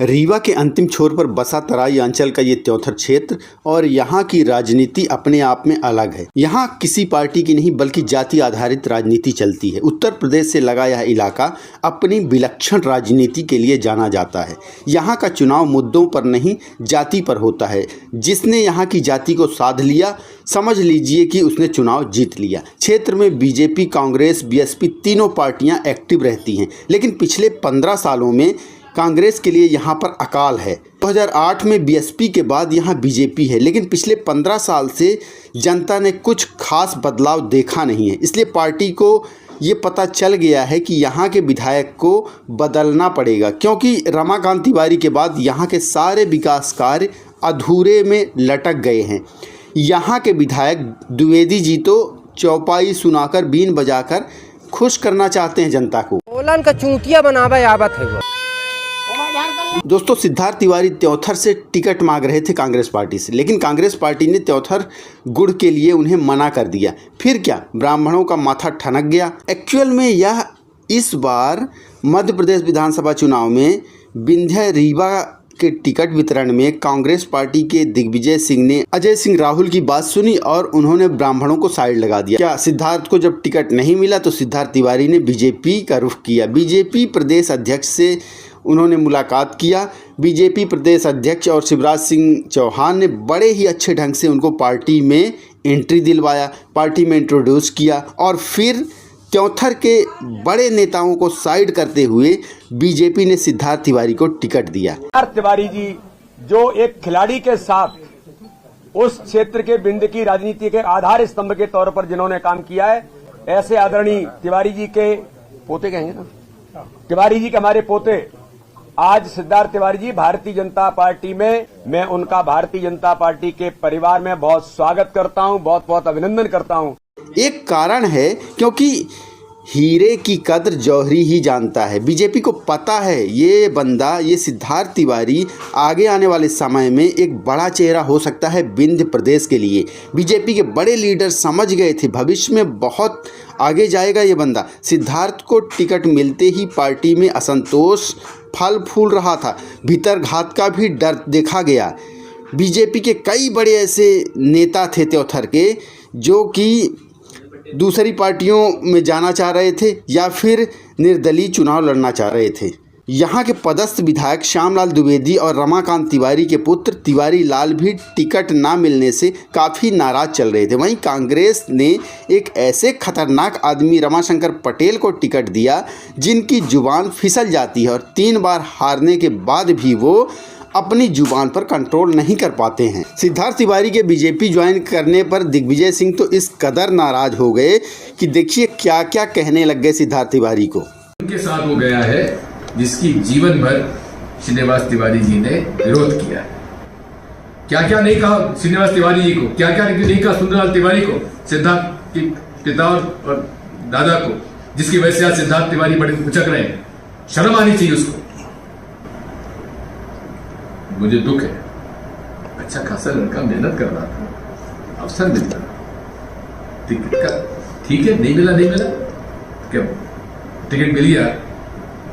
रीवा के अंतिम छोर पर बसा तराई अंचल का ये त्योथर क्षेत्र और यहाँ की राजनीति अपने आप में अलग है। यहाँ किसी पार्टी की नहीं बल्कि जाति आधारित राजनीति चलती है। उत्तर प्रदेश से लगा यह इलाका अपनी विलक्षण राजनीति के लिए जाना जाता है। यहाँ का चुनाव मुद्दों पर नहीं जाति पर होता है। जिसने यहाँ की जाति को साध लिया समझ लीजिए कि उसने चुनाव जीत लिया। क्षेत्र में बीजेपी, कांग्रेस, बीएसपी तीनों पार्टियां एक्टिव रहती हैं, लेकिन पिछले 15 सालों में कांग्रेस के लिए यहाँ पर अकाल है। 2008 में बीएसपी के बाद यहाँ बीजेपी है, लेकिन पिछले 15 साल से जनता ने कुछ खास बदलाव देखा नहीं है। इसलिए पार्टी को ये पता चल गया है कि यहाँ के विधायक को बदलना पड़ेगा, क्योंकि रमाकांत तिवारी के बाद यहाँ के सारे विकास कार्य अधूरे में लटक गए हैं। यहाँ के विधायक द्विवेदी जी तो चौपाई सुनाकर बीन बजाकर खुश करना चाहते हैं जनता को। ओलन का चूतिया बनावे आवत है वो। दोस्तों, सिद्धार्थ तिवारी त्योथर से टिकट मांग रहे थे कांग्रेस पार्टी से, लेकिन कांग्रेस पार्टी ने त्योथर गुड़ के लिए उन्हें मना कर दिया। फिर क्या, ब्राह्मणों का माथा ठनक गया। एक्चुअल में यह इस बार मध्य प्रदेश विधानसभा चुनाव में विंध्य रीवा के टिकट वितरण में कांग्रेस पार्टी के दिग्विजय सिंह ने अजय सिंह राहुल की बात सुनी और उन्होंने ब्राह्मणों को साइड लगा दिया। क्या सिद्धार्थ को जब टिकट नहीं मिला तो सिद्धार्थ तिवारी ने बीजेपी का रुख किया। बीजेपी प्रदेश अध्यक्ष से उन्होंने मुलाकात किया। बीजेपी प्रदेश अध्यक्ष और शिवराज सिंह चौहान ने बड़े ही अच्छे ढंग से उनको पार्टी में एंट्री दिलवाया, पार्टी में इंट्रोड्यूस किया और फिर त्योथर के बड़े नेताओं को साइड करते हुए बीजेपी ने सिद्धार्थ तिवारी को टिकट दिया। सिद्धार्थ तिवारी जी जो एक खिलाड़ी के साथ उस क्षेत्र के विंध्य की राजनीति के आधार स्तंभ के तौर पर जिन्होंने काम किया है, ऐसे आदरणीय तिवारी जी के पोते कहेंगे ना, तिवारी जी के हमारे पोते आज सिद्धार्थ तिवारी जी भारतीय जनता पार्टी में, मैं उनका भारतीय जनता पार्टी के परिवार में बहुत स्वागत करता हूं, बहुत बहुत अभिनंदन करता हूं। एक कारण है क्योंकि हीरे की कद्र जौहरी ही जानता है। बीजेपी को पता है ये बंदा, ये सिद्धार्थ तिवारी आगे आने वाले समय में एक बड़ा चेहरा हो सकता है विंध्य प्रदेश के लिए। बीजेपी के बड़े लीडर समझ गए थे भविष्य में बहुत आगे जाएगा ये बंदा। सिद्धार्थ को टिकट मिलते ही पार्टी में असंतोष फल फूल रहा था, भीतर घात का भी डर देखा गया। बीजेपी के कई बड़े ऐसे नेता थे त्योथर के जो कि दूसरी पार्टियों में जाना चाह रहे थे या फिर निर्दलीय चुनाव लड़ना चाह रहे थे। यहाँ के पदस्थ विधायक श्यामलाल द्विवेदी और रमाकांत तिवारी के पुत्र तिवारी लाल भी टिकट ना मिलने से काफ़ी नाराज चल रहे थे। वहीं कांग्रेस ने एक ऐसे खतरनाक आदमी रमाशंकर पटेल को टिकट दिया जिनकी जुबान फिसल जाती है और 3 बार हारने के बाद भी वो अपनी जुबान पर कंट्रोल नहीं कर पाते हैं। सिद्धार्थ तिवारी के बीजेपी ज्वाइन करने पर दिग्विजय सिंह तो इस कदर नाराज हो गए कि देखिए क्या क्या कहने लग गए सिद्धार्थ तिवारी को। उनके साथ हो गया है जिसकी जीवन भर श्रीनिवास तिवारी जी ने विरोध किया। क्या क्या नहीं कहा श्रीनिवास तिवारी जी को, क्या क्या नहीं कहा सुंदरलाल तिवारी को, सिद्धार्थ के पिता और दादा को, जिसकी वजह से आज सिद्धार्थ तिवारी बड़े उचक रहे हैं। शर्म आनी चाहिए उसको। मुझे दुख है, अच्छा खासा लड़का मेहनत कर रहा था, अवसर मिलता टिकट का, ठीक है, नहीं मिला क्या टिकट मिल गया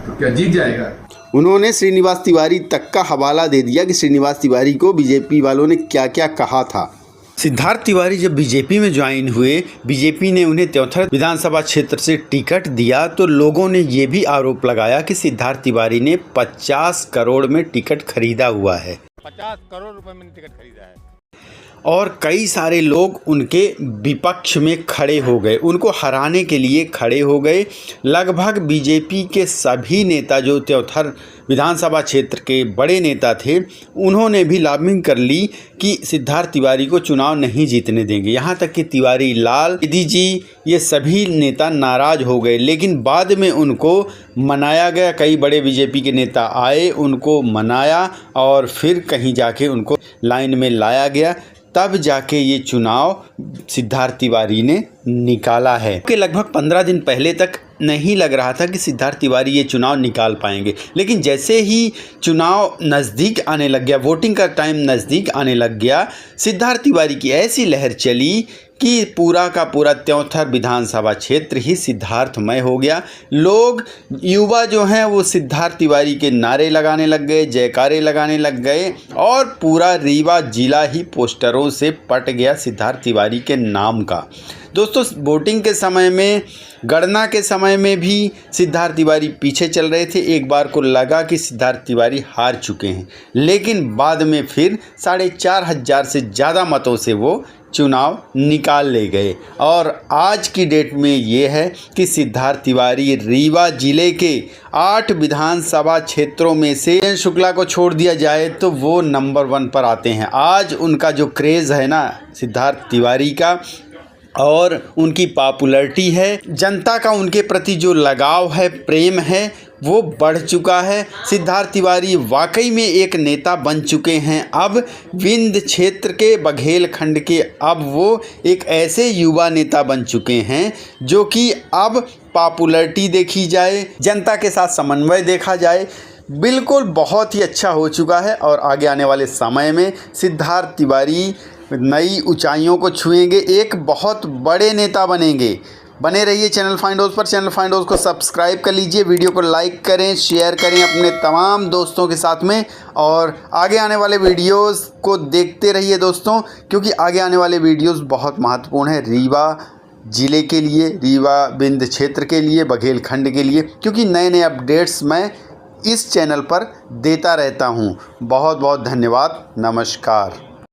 तो क्या जीत जाएगा। उन्होंने श्रीनिवास तिवारी तक का हवाला दे दिया कि श्रीनिवास तिवारी को बीजेपी वालों ने क्या क्या कहा था। सिद्धार्थ तिवारी जब बीजेपी में ज्वाइन हुए, बीजेपी ने उन्हें त्योथर विधानसभा क्षेत्र से टिकट दिया तो लोगों ने ये भी आरोप लगाया कि सिद्धार्थ तिवारी ने 50 करोड़ में टिकट खरीदा हुआ है। 50 करोड़ रुपए में टिकट खरीदा है और कई सारे लोग उनके विपक्ष में खड़े हो गए, उनको हराने के लिए खड़े हो गए। लगभग बीजेपी के सभी नेता जो त्योथर विधानसभा क्षेत्र के बड़े नेता थे, उन्होंने भी लॉबिंग कर ली कि सिद्धार्थ तिवारी को चुनाव नहीं जीतने देंगे। यहाँ तक कि तिवारी लाल, दीदी जी, ये सभी नेता नाराज हो गए, लेकिन बाद में उनको मनाया गया। कई बड़े बीजेपी के नेता आए, उनको मनाया और फिर कहीं जाके उनको लाइन में लाया गया। तब जाके ये चुनाव सिद्धार्थ तिवारी ने निकाला है कि लगभग 15 दिन पहले तक नहीं लग रहा था कि सिद्धार्थ तिवारी ये चुनाव निकाल पाएंगे, लेकिन जैसे ही चुनाव नज़दीक आने लग गया, वोटिंग का टाइम नज़दीक आने लग गया, सिद्धार्थ तिवारी की ऐसी लहर चली कि पूरा का पूरा 73 विधानसभा क्षेत्र ही सिद्धार्थमय हो गया। लोग युवा जो हैं वो सिद्धार्थ तिवारी के नारे लगाने लग गए, जयकारे लगाने लग गए और पूरा रीवा जिला ही पोस्टरों से पट गया सिद्धार्थ तिवारी के नाम का। दोस्तों, वोटिंग के समय में, गणना के समय में भी सिद्धार्थ तिवारी पीछे चल रहे थे। एक बार को लगा कि सिद्धार्थ तिवारी हार चुके हैं, लेकिन बाद में फिर 4,500 से ज़्यादा मतों से वो चुनाव निकाल ले गए। और आज की डेट में ये है कि सिद्धार्थ तिवारी रीवा जिले के 8 विधानसभा क्षेत्रों में से शुक्ला को छोड़ दिया जाए तो वो नंबर 1 पर आते हैं। आज उनका जो क्रेज़ है ना सिद्धार्थ तिवारी का, और उनकी पॉपुलैरिटी है, जनता का उनके प्रति जो लगाव है, प्रेम है, वो बढ़ चुका है। सिद्धार्थ तिवारी वाकई में एक नेता बन चुके हैं। अब विंध्य क्षेत्र के बघेल खंड के अब वो एक ऐसे युवा नेता बन चुके हैं जो कि अब पॉपुलैरिटी देखी जाए, जनता के साथ समन्वय देखा जाए, बिल्कुल बहुत ही अच्छा हो चुका है। और आगे आने वाले समय में सिद्धार्थ तिवारी नई ऊंचाइयों को छुएंगे, एक बहुत बड़े नेता बनेंगे। बने रहिए चैनल फाइंड हाउस पर। चैनल फाइंड हाउस को सब्सक्राइब कर लीजिए, वीडियो को लाइक करें, शेयर करें अपने तमाम दोस्तों के साथ में, और आगे आने वाले वीडियोस को देखते रहिए दोस्तों, क्योंकि आगे आने वाले वीडियोस बहुत महत्वपूर्ण है रीवा जिले के लिए, रीवा विंध्य क्षेत्र के लिए, बघेल खंड के लिए, क्योंकि नए नए अपडेट्स मैं इस चैनल पर देता रहता हूँ। बहुत बहुत धन्यवाद। नमस्कार।